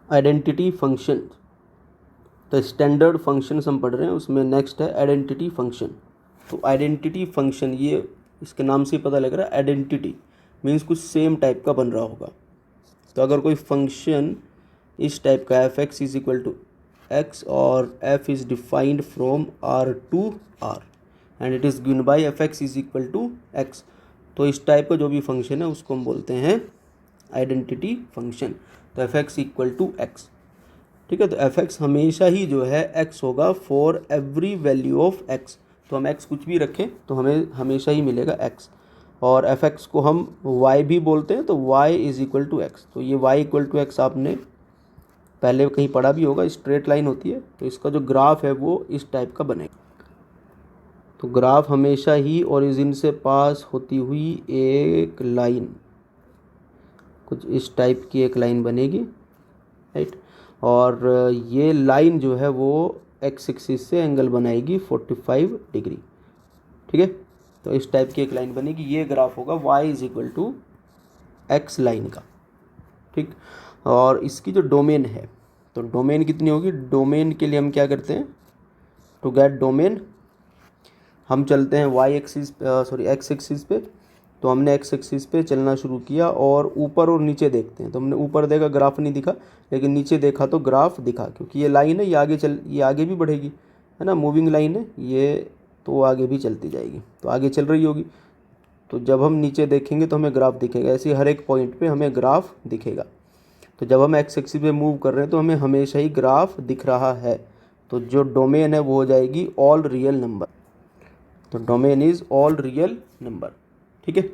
Identity function, तो standard functions हम पढ़ रहे हैं, उसमें नेक्स्ट है आइडेंटिटी फंक्शन। तो आइडेंटिटी फंक्शन, ये इसके नाम से पता लग रहा है आइडेंटिटी मीन्स कुछ सेम टाइप का बन रहा होगा। तो अगर कोई फंक्शन इस टाइप का f x is equal to x और f is defined from R to R and it is given by f x is equal to x, तो इस टाइप का जो भी फंक्शन है उसको हम बोलते हैं आइडेंटिटी फंक्शन। तो F X equal to X, ठीक है। तो एफ एक्स हमेशा ही जो है एक्स होगा for every value of x, तो हम एक्स कुछ भी रखें तो हमें हमेशा ही मिलेगा एक्स। और एफ एक्स को हम वाई भी बोलते हैं, तो Y is equal to x. तो ये वाई इक्वल टू एक्स आपने पहले कहीं पढ़ा भी होगा, स्ट्रेट लाइन होती है, तो इसका जो ग्राफ है वो इस टाइप का बनेगा। तो ग्राफ हमेशा ही ओरिजिन से पास होती हुई एक लाइन, कुछ इस टाइप की एक लाइन बनेगी, राइट। और ये लाइन जो है वो एक्स एक्सिस से एंगल बनाएगी 45 डिग्री, ठीक है। तो इस टाइप की एक लाइन बनेगी, ये ग्राफ होगा y is equal to X line का, ठीक। और इसकी जो डोमेन है, तो डोमेन कितनी होगी, डोमेन के लिए हम क्या करते हैं, टू गेट डोमेन हम चलते हैं एक्स एक्सिस पे। तो हमने एक्स एक्सिस पे चलना शुरू किया और ऊपर और नीचे देखते हैं। तो हमने ऊपर देखा ग्राफ नहीं दिखा, लेकिन नीचे देखा तो ग्राफ दिखा, क्योंकि ये लाइन है, ये आगे भी बढ़ेगी, है ना, मूविंग लाइन है ये, तो आगे भी चलती जाएगी, तो आगे चल रही होगी। तो जब हम नीचे देखेंगे तो हमें ग्राफ दिखेगा, ऐसे हर एक पॉइंट पे हमें ग्राफ दिखेगा। तो जब हम एक्स एक्सिस पे मूव कर रहे हैं तो हमें हमेशा ही ग्राफ दिख रहा है। तो जो डोमेन है वो हो जाएगी ऑल रियल नंबर, तो domain is all real number, ठीक है।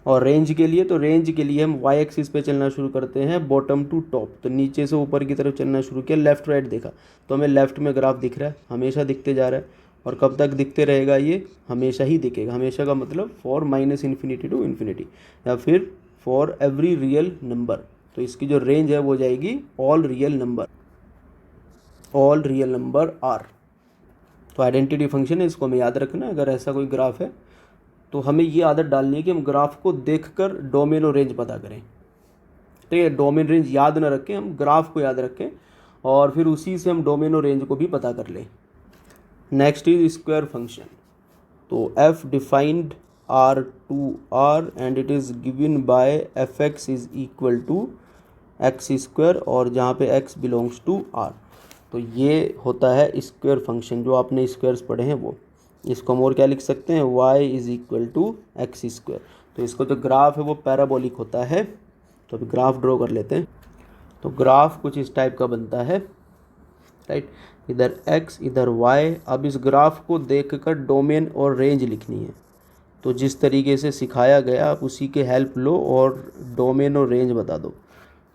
और रेंज के लिए, तो रेंज के लिए हम वाई एक्सिस पे चलना शुरू करते हैं बॉटम टू टॉप, तो नीचे से ऊपर की तरफ चलना शुरू किया, लेफ्ट राइट देखा तो हमें लेफ्ट में ग्राफ दिख रहा है, हमेशा दिखते जा रहा है। और कब तक दिखते रहेगा, ये हमेशा ही दिखेगा। हमेशा का मतलब for minus infinity to infinity, या फिर फॉर एवरी रियल नंबर। तो इसकी जो रेंज है वो जाएगी all real number, all real number are. तो आइडेंटिटी फंक्शन है, इसको हमें याद रखना। अगर ऐसा कोई ग्राफ है तो हमें ये आदत डालनी है कि हम ग्राफ को देखकर डोमेन और रेंज पता करें, ठीक है। डोमेन रेंज याद ना रखें, हम ग्राफ को याद रखें और फिर उसी से हम डोमेन और रेंज को भी पता कर लें। Next is square function. तो f defined R to R and it is given by f x is equal to x square, और जहाँ पे एक्स बिलोंग्स टू आर। तो ये होता है स्क्वायर फंक्शन, जो आपने स्क्वायर्स पढ़े हैं वो। इसको हम और क्या लिख सकते हैं, y is equal to x square. तो इसको जो ग्राफ है वो पैराबोलिक होता है। तो अभी ग्राफ ड्रॉ कर लेते हैं। तो ग्राफ कुछ इस टाइप का बनता है, राइट, इधर x इधर y। अब इस ग्राफ को देखकर डोमेन और रेंज लिखनी है। तो जिस तरीके से सिखाया गया आप उसी के हेल्प लो और डोमेन और रेंज बता दो।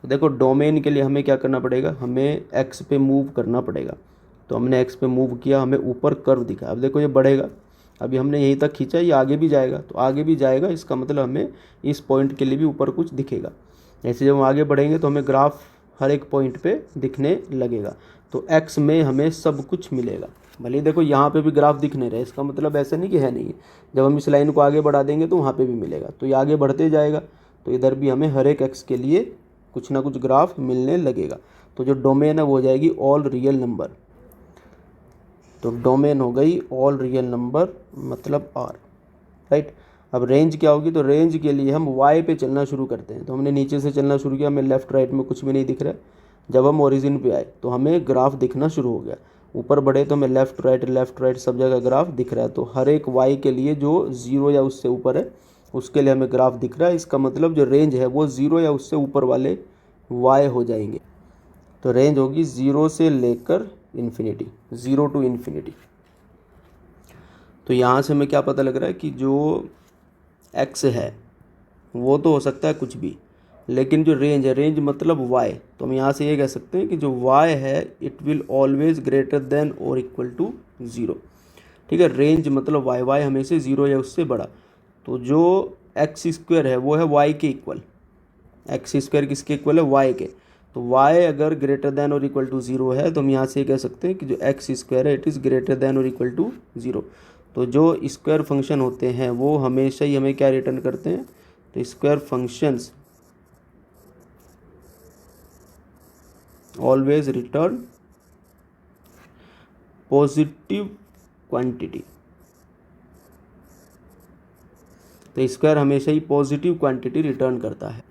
तो देखो डोमेन के लिए हमें क्या करना पड़ेगा, हमें x पे मूव करना पड़ेगा। तो हमने x पे मूव किया, हमें ऊपर कर्व दिखा। अब देखो ये बढ़ेगा, अभी हमने यहीं तक खींचा, ये आगे भी जाएगा, तो आगे भी जाएगा, इसका मतलब हमें इस पॉइंट के लिए भी ऊपर कुछ दिखेगा। ऐसे जब हम आगे बढ़ेंगे तो हमें ग्राफ हर एक पॉइंट पे दिखने लगेगा। तो x में हमें सब कुछ मिलेगा। भले ही देखो यहाँ पे भी ग्राफ दिख नहीं रहा है, इसका मतलब ऐसा नहीं कि है नहीं है। जब हम इस लाइन को आगे बढ़ा देंगे तो वहाँ पे भी मिलेगा, तो ये आगे बढ़ते जाएगा। तो इधर भी हमें हर एक x के लिए कुछ ना कुछ ग्राफ मिलने लगेगा। तो जो डोमेन है वो हो जाएगी ऑल रियल नंबर। तो डोमेन हो गई ऑल रियल नंबर, मतलब आर, राइट। अब रेंज क्या होगी, तो रेंज के लिए हम वाई पे चलना शुरू करते हैं। तो हमने नीचे से चलना शुरू किया, हमें लेफ्ट राइट में कुछ भी नहीं दिख रहा है। जब हम ओरिजिन पे आए तो हमें ग्राफ दिखना शुरू हो गया। ऊपर बढ़े तो हमें लेफ्ट राइट सब जगह ग्राफ दिख रहा है। तो हर एक वाई के लिए जो 0 या उससे ऊपर है उसके लिए हमें ग्राफ दिख रहा है। इसका मतलब जो रेंज है वो 0 या उससे ऊपर वाले वाई हो जाएंगे। तो रेंज होगी 0 से लेकर इन्फिनिटी, 0 टू इन्फिनिटी। तो यहाँ से हमें क्या पता लग रहा है कि जो x है वो तो हो सकता है कुछ भी, लेकिन जो रेंज है, रेंज मतलब y, तो हम यहाँ से ये कह सकते हैं कि जो y है it will always greater then और इक्वल टू 0, ठीक है। रेंज मतलब y हमेशा 0 या उससे बड़ा। तो जो एक्स स्क्वायर है वो है y के इक्वल। एक्स स्क्वायर किसके इक्वल है, y के। तो y अगर ग्रेटर देन और इक्वल टू 0 है तो हम यहाँ से ये कह सकते हैं कि जो एक्स स्क्वायर है इट इज़ ग्रेटर देन और इक्वल टू 0। तो जो स्क्वायर फंक्शन होते हैं वो हमेशा ही हमें क्या रिटर्न करते हैं, तो square functions always return positive quantity. तो स्क्वायर हमेशा ही पॉजिटिव क्वांटिटी रिटर्न करता है,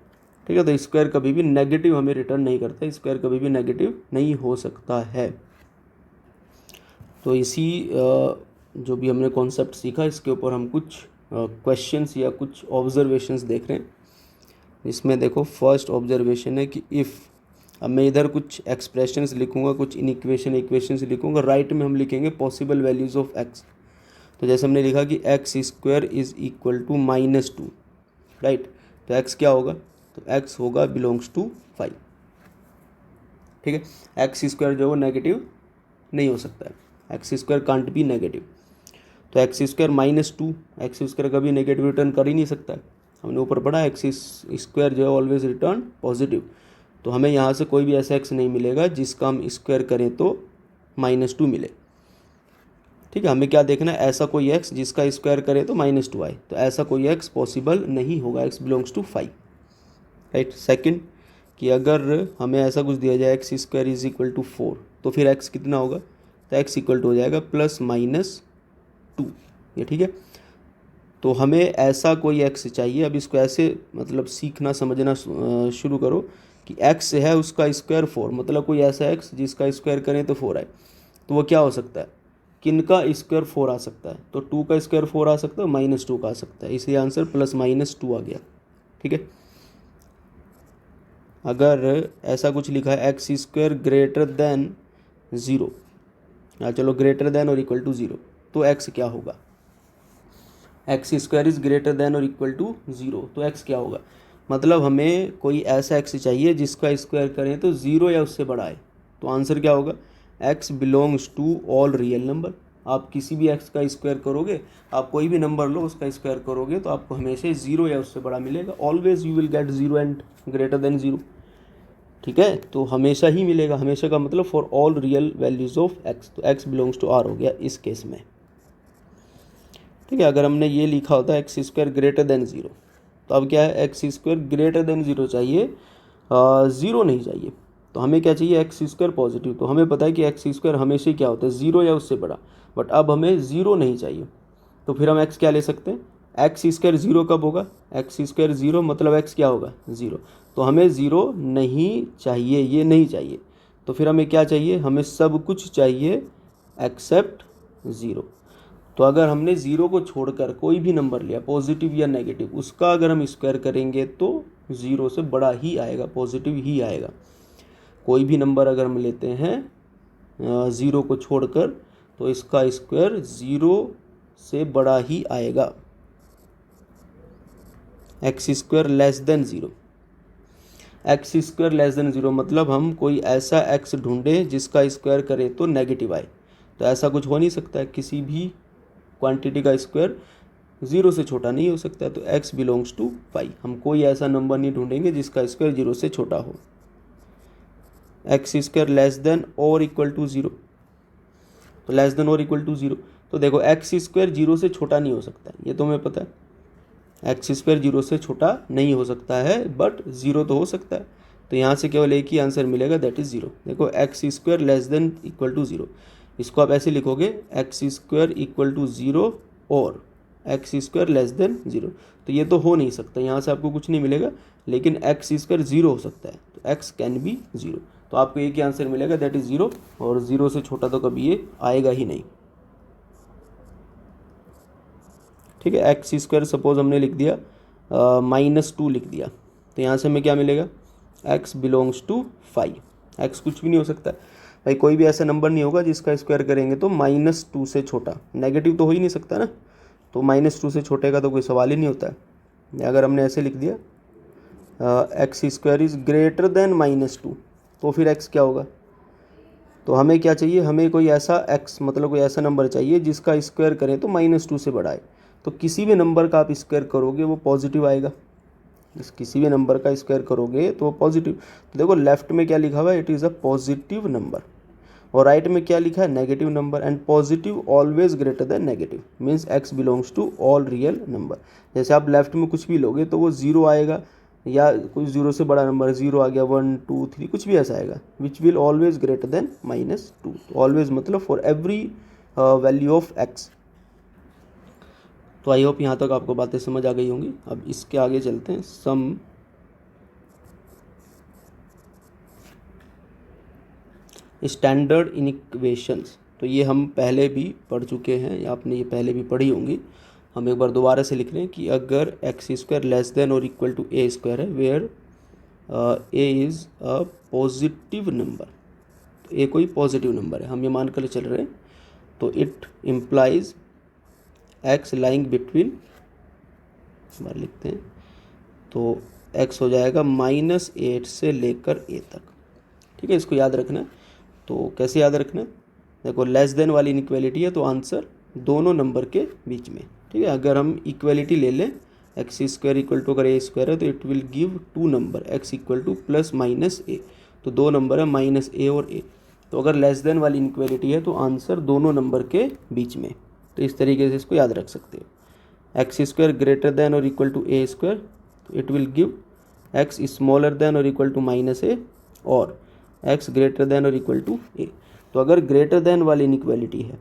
ठीक है। तो स्क्वायर कभी भी नेगेटिव हमें रिटर्न नहीं करता, स्क्वायर कभी भी नेगेटिव नहीं हो सकता है। तो इसी जो भी हमने कॉन्सेप्ट सीखा इसके ऊपर हम कुछ क्वेश्चंस या कुछ ऑब्जर्वेशंस देख रहे हैं। इसमें देखो फर्स्ट ऑब्जर्वेशन है कि इफ़, अब मैं इधर कुछ एक्सप्रेशंस लिखूंगा, कुछ इक्वेशंस लिखूंगा, राइट में हम लिखेंगे पॉसिबल वैल्यूज़ ऑफ एक्स। तो जैसे हमने लिखा कि X square is equal to -2, right. तो एक्स क्या होगा, तो एक्स होगा बिलोंग्स टू 5, ठीक है। एक्स स्क्वायर जो है वो नेगेटिव नहीं हो सकता है, x square can't be negative. तो एक्स स्क्वायर -2, एक्स स्क्वायर कभी नेगेटिव रिटर्न कर ही नहीं सकता है। हमने ऊपर पढ़ा एक्स स्क्वायर जो है ऑलवेज रिटर्न पॉजिटिव। तो हमें यहाँ से कोई भी ऐसा एक्स नहीं मिलेगा जिसका हम स्क्वायर करें तो -2 मिले, ठीक है। हमें क्या देखना है, ऐसा कोई एक्स जिसका स्क्वायर करें तो -2 आए। तो ऐसा कोई एक्स पॉसिबल नहीं होगा, X belongs to 5, right. Second कि अगर हमें ऐसा कुछ दिया जाए X square is equal to 4, तो फिर एक्स कितना होगा, तो एक्स इक्वल टू हो जाएगा +-2, ये ठीक है। तो हमें ऐसा कोई एक्स चाहिए। अब इसको ऐसे मतलब सीखना समझना शुरू करो कि एक्स है उसका स्क्वायर 4, मतलब कोई ऐसा एक्स जिसका स्क्वायर करें तो 4 आए। तो वो क्या हो सकता है, किन का स्क्वायर 4 आ सकता है, तो 2 का स्क्वायर 4 आ सकता है, -2 का आ सकता है, इसलिए आंसर +-2 आ गया, ठीक है। अगर ऐसा कुछ लिखा है एक्स स्क्वायर ग्रेटर देन 0, चलो ग्रेटर देन और इक्वल टू 0, तो एक्स क्या होगा, x square is greater than और इक्वल टू 0, तो एक्स क्या होगा, मतलब हमें कोई ऐसा एक्स चाहिए जिसका स्क्वायर करें तो 0 या उससे बड़ा है। तो आंसर क्या होगा, X belongs to all real number. आप किसी भी एक्स का स्क्वायर करोगे, आप कोई भी नंबर लो उसका स्क्वायर करोगे तो आपको हमेशा 0 या उससे बड़ा मिलेगा। Always you will get 0 and greater than 0, ठीक है। तो हमेशा ही मिलेगा, हमेशा का मतलब for all real values of x. तो एक्स बिलोंग्स टू आर हो गया इस केस में, ठीक है। अगर हमने ये लिखा होता है एक्स स्क्वायर ग्रेटर देन 0, तो अब क्या है, एक्स स्क्वायर ग्रेटर देन 0 चाहिए, 0 नहीं चाहिए। तो हमें क्या चाहिए, एक्स स्क्वायर पॉजिटिव। तो हमें पता है कि एक्स स्क्वायर हमेशा ही क्या होता है, 0 या उससे बड़ा, बट अब हमें 0 नहीं चाहिए। तो फिर हम एक्स क्या ले सकते हैं, एक्स स्क्वायर 0 कब होगा, एक्स स्क्वायर 0 मतलब एक्स क्या होगा 0। तो हमें 0 नहीं चाहिए, ये नहीं चाहिए। तो फिर हमें क्या चाहिए, हमें सब कुछ चाहिए एक्सेप्ट 0। तो अगर हमने 0 को छोड़कर कोई भी नंबर लिया पॉजिटिव या नेगेटिव, उसका अगर हम स्क्वायर करेंगे तो 0 से बड़ा ही आएगा, पॉजिटिव ही आएगा। कोई भी नंबर अगर हम लेते हैं 0 को छोड़कर, तो इसका स्क्वायर 0 से बड़ा ही आएगा। X square less then 0, x square less then 0 मतलब हम कोई ऐसा एक्स ढूंढे जिसका स्क्वायर करें तो नेगेटिव आए। तो ऐसा कुछ हो नहीं सकता है, किसी भी क्वांटिटी का स्क्वायर 0 से छोटा नहीं हो सकता है। तो x बिलोंग्स टू 5, हम कोई ऐसा नंबर नहीं ढूंढेंगे जिसका स्क्वायर 0 से छोटा हो। एक्स स्क्वायर लेस देन और इक्वल टू 0, तो लेस देन और इक्वल टू 0, तो देखो एक्स स्क्वायर 0 से छोटा नहीं हो सकता है, ये तो हमें पता है। एक्स स्क्वायर 0 से छोटा नहीं हो सकता है, बट 0 तो हो सकता है। तो यहाँ से केवल एक ही आंसर मिलेगा, दैट इज़ 0। देखो X square less than equal to 0, इसको आप ऐसे लिखोगे एक्स स्क्वायर इक्वल टू 0 और एक्स स्क्वायर लेस देन 0। तो ये तो हो नहीं सकता, यहाँ से आपको कुछ नहीं मिलेगा, लेकिन एक्स स्क्वायर 0 हो सकता है, तो एक्स कैन बी 0। तो आपको एक ही आंसर मिलेगा, दैट इज़ 0, और 0 से छोटा तो कभी ये आएगा ही नहीं, ठीक है। एक्स स्क्वायर सपोज हमने लिख दिया -2 लिख दिया, तो यहाँ से हमें क्या मिलेगा, एक्स बिलोंग्स टू 5। एक्स कुछ भी नहीं हो सकता भाई, कोई भी ऐसा नंबर नहीं होगा जिसका स्क्वायर करेंगे तो -2 से छोटा, नेगेटिव तो हो ही नहीं सकता ना। तो -2 से छोटे का तो कोई सवाल ही नहीं होता है। अगर हमने ऐसे लिख दिया x square is greater than -2, तो फिर एक्स क्या होगा, तो हमें क्या चाहिए, हमें कोई ऐसा एक्स मतलब कोई ऐसा नंबर चाहिए जिसका स्क्वायर करें तो -2 से बड़ा है। तो किसी भी नंबर का आप स्क्वायर करोगे वो पॉजिटिव आएगा, किसी भी नंबर का स्क्वायर करोगे तो वो पॉजिटिव। तो देखो लेफ्ट में क्या लिखा हुआ है, it is a positive number, और राइट में क्या लिखा है, negative number. And positive always greater than negative, means X belongs to all real number. जैसे आप लेफ्ट में कुछ भी लोगे तो वो 0 आएगा, या कोई 0 से बड़ा नंबर 0 आ गया, 1 2 3 कुछ भी ऐसा आएगा, which will always greater than -2। Always मतलब for every value of x। तो आई होप यहाँ तक आपको बातें समझ आ गई होंगी। अब इसके आगे चलते हैं, सम स्टैंडर्ड इक्वेशंस। तो ये हम पहले भी पढ़ चुके हैं, या आपने ये पहले भी पढ़ी होंगी। हम एक बार दोबारा से लिख रहे हैं कि अगर x² लेस देन और इक्वल टू a² है, where a is a positive number, तो a कोई पॉजिटिव नंबर है, हम ये मान कर चल रहे हैं, तो it implies x lying between, बार लिखते हैं, तो x हो जाएगा -8 से लेकर a तक। ठीक है, इसको याद रखना है। तो कैसे याद रखना है, देखो लेस देन वाली इनइक्वालिटी है तो आंसर दोनों नंबर के बीच में। ठीक है, अगर हम इक्वालिटी ले लें x² इक्वल टू अगर a² है तो it will give 2 number, x equal two plus minus a, तो 2 नंबर है -a और a। तो अगर लेस देन वाली इनइक्वालिटी है तो आंसर दोनों नंबर के बीच में। तो इस तरीके से इसको याद रख सकते हो। x² ग्रेटर देन और इक्वल टू a², तो it will give x smaller then और इक्वल टू -a और x ग्रेटर देन और इक्वल टू a। तो अगर ग्रेटर देन वाली इनइक्वालिटी है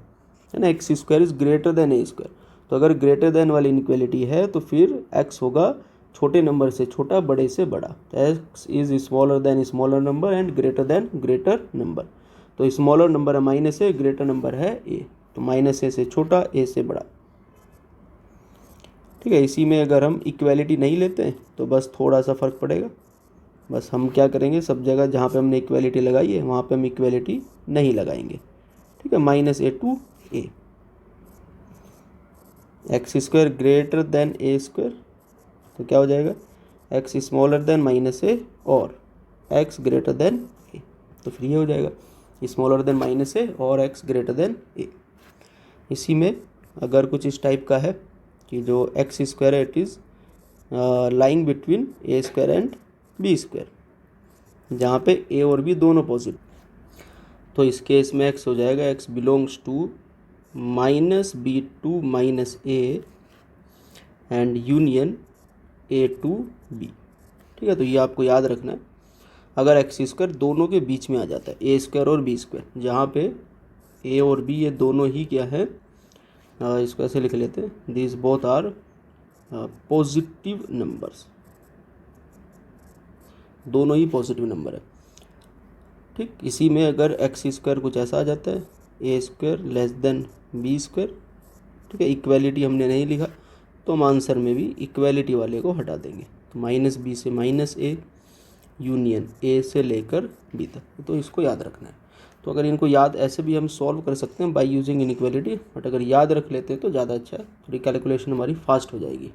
ना, x² is greater than a², तो अगर ग्रेटर देन वाली इनइक्वालिटी है तो फिर x होगा छोटे नंबर से छोटा, बड़े से बड़ा। तो x is smaller than smaller number and greater than greater number. तो स्मॉलर नंबर है -a, ग्रेटर नंबर है a, तो -a से छोटा, a से बड़ा। ठीक है, इसी में अगर हम इक्वालिटी नहीं लेते हैं तो बस थोड़ा सा फ़र्क पड़ेगा। बस हम क्या करेंगे, सब जगह जहाँ पे हमने इक्वालिटी लगाई है वहाँ पे हम इक्वालिटी नहीं लगाएंगे। ठीक है, -a to a, x² greater than a², तो क्या हो जाएगा x स्मॉलर देन -a और x ग्रेटर देन a, तो फिर ये हो जाएगा स्मॉलर देन -a और x ग्रेटर देन a। इसी में अगर कुछ इस टाइप का है कि जो x² है it is lying between a² and b², जहाँ पे a और b दोनों पॉजिटिव, तो इस केस में x हो जाएगा x belongs to -b to -a and union a to b। ठीक है, तो ये आपको याद रखना है। अगर x² दोनों के बीच में आ जाता है, a² और b², जहाँ पे a और b ये दोनों ही क्या है, इसको ऐसे लिख लेते हैं, this both are positive numbers, दोनों ही पॉजिटिव नंबर है। ठीक, इसी में अगर x² कुछ ऐसा आ जाता है, a² लेस देन b², ठीक है, इक्वालिटी हमने नहीं लिखा तो हम आंसर में भी इक्वालिटी वाले को हटा देंगे, तो -b से -a यूनियन a से लेकर b तक। तो इसको याद रखना है। तो अगर इनको याद ऐसे भी हम सॉल्व कर सकते हैं बाय यूजिंग इनइक्वालिटी, बट अगर याद रख लेते हैं तो ज़्यादा अच्छा है, थोड़ी कैलकुलेशन हमारी फास्ट हो जाएगी।